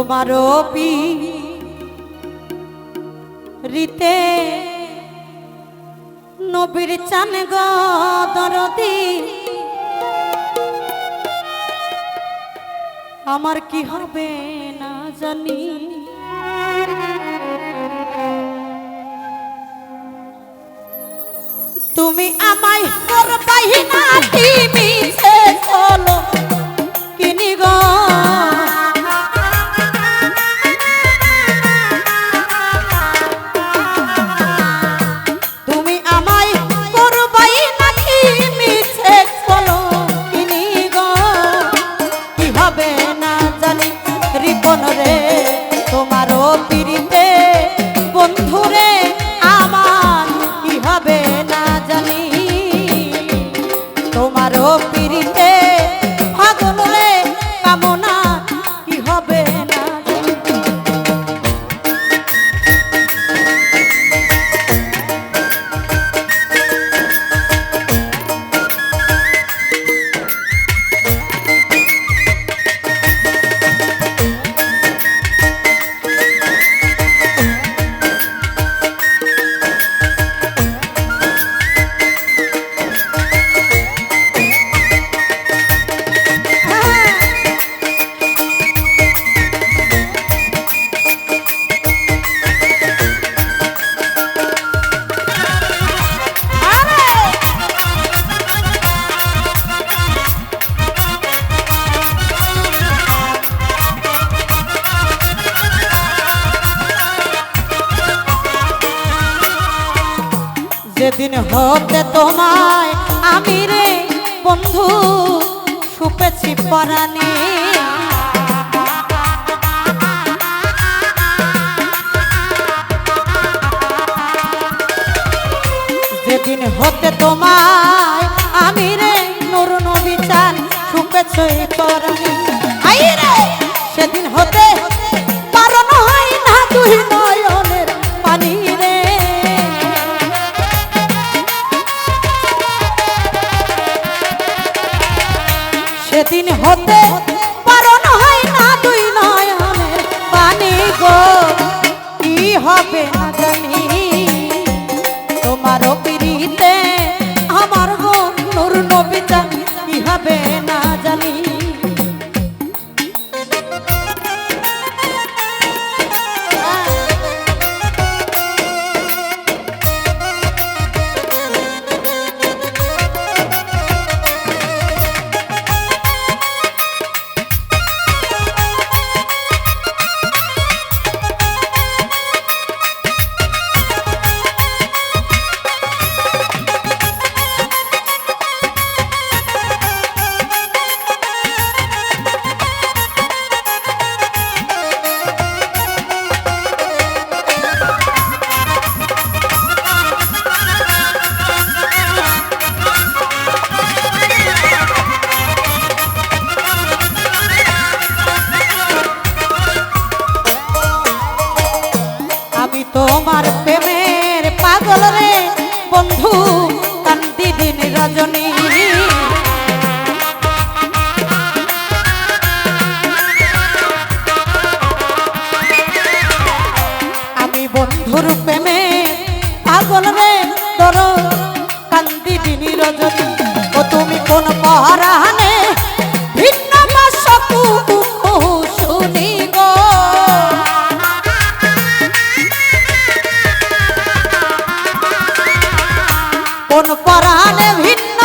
তোমারও রীতে নবীর চান গো দরদি আমার কি হবে না জানি তুমি আমায় করবাই না তুমি সে চলো কিনি গো তুমি আমায় করবাই না তুমি সে চলো কিনি গো কি হবে না জানি রিপন রে তোমারও পিরিতে বন্ধু রে আমার কি হবে না জানি তোমারও পিরিতে পাগল রে কামনা কি হবে না যেদিন হতে তোমায় আমি রে বন্ধু সুপেছি পরাণে যেদিন হতে তোমায় আমি রে নূর নবী চান সুপেছি পরাণে আই রে সেদিন হতে পারণ হয় না তুই নয়নের পানি রে সেদিন হতে পারণ হয় না দুই নয়নের পানি গো কি হবে না জানি তোমারও পিরিতে আমার গো নূর নবী চান কি হবে না জানি তোমার প্রেমের পাগল রে বন্ধু কান্দি দিন রজনী আমি বন্ধুর প্রেমে পাগল রে তোর কান্দি দিন রজনী ও তুমি কোন পরাণে ভিন্ন বাসকু শুনি গো কোন পরাণে ভিন্ন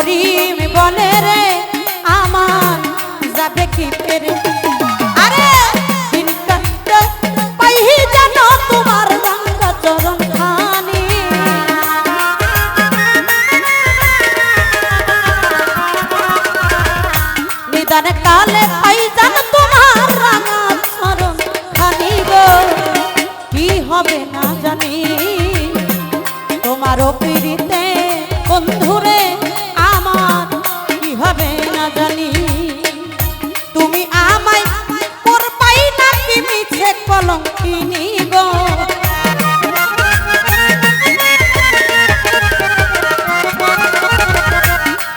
করিম বলে রে আমার যাবে কি পেরে আরে দিন কাটতে পাইহি যেন তোমার রাঙ্গা চরণ খানি নিদান কালে পাই যেন তোমার রাঙ্গা চরণ খানি গো কি হবে না জানি তোমারও পিড়িতে বন্ধুরে আমার কি হবে না জানি তুমি আমায় করবাই নাকি মিছে কলঙ্কিনী গো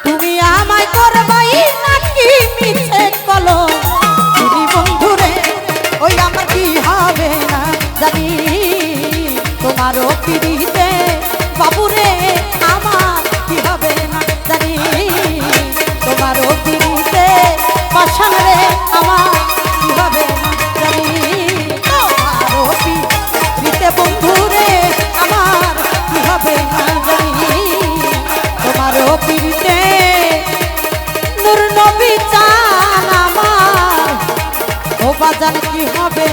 তুমি আমায় করবাই নাকি মিছে কলঙ্কিনী বন্ধুরে ওই আমার কি হবে না জানি তোমারও পিড়িতে বাবুরে আমার কি হবে না জানি তোমারও পিড়িতে পাশান রে আমার কি হবে না জানি তোমারও পিড়িতে বন্ধুরে আমার কি হবে না জানি তোমারও পিড়িতে নূর নবী চান আমার ও বাজান কি হবে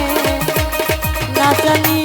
না জানি।